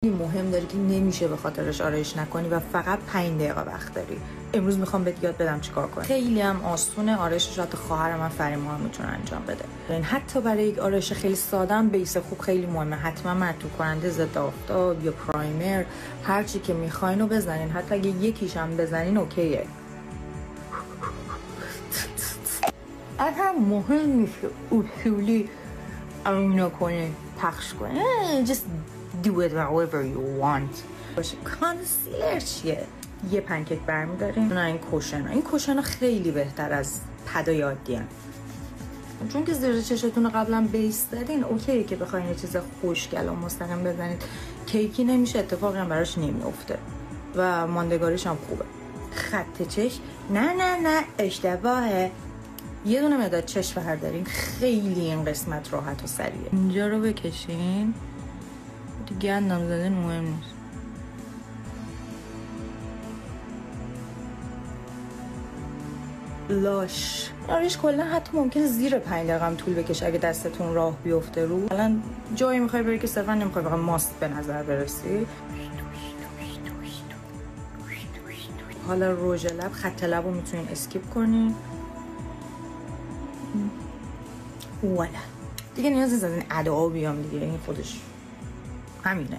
مهم داری که نمیشه به خاطرش آرایش نکنی و فقط 5 دقیقه وقت داری. امروز میخوام بهت یاد بدم چیکار کنی. خیلی هم آسونه، آرایشش حتی خواهر من فریما هم میتونه انجام بده. یعنی حتی برای یک آرایش خیلی ساده هم بیس خوب خیلی مهمه. حتما مرطوب کننده ضد آفتاب یا پرایمر هر چی که میخواین رو بزنین. حتی اگه یکیش هم بزنین اوکیه. اصلا مهم نیست اصولی اون نکنه پخش کنه. just do it however you want. کانسیلر چیه؟ یه پنکیک برمیدارین. این کوشن ها خیلی بهتر از پدای عادی هن. چون که زیر چشتون رو قبلا بیس دادین اوکیه که بخواین یه چیز خوشگل و مستقیم بزنید. کیکی نمیشه، اتفاقی هم براش نمیفته و ماندگاریش هم خوبه. خط چشم نه اشتباهه. یه دونه مداد چشم بردارین، خیلی این قسمت راحت و سریعه. اینجا رو بکشین دیگه، اندام زدن مهم نیست. لاش آرایش کلا حتی ممکنه زیر 5 دقیقه هم طول بکشه اگه دستتون راه بیفته رو. الان جایی میخوای بری که صرفا نمیخوای فقط ماست به نظر برسی. حالا رژ لب، خط لب رو میتونین اسکیپ کنین. والا دیگه نیازی از این ادعا بیام دیگه، این خودش همینه.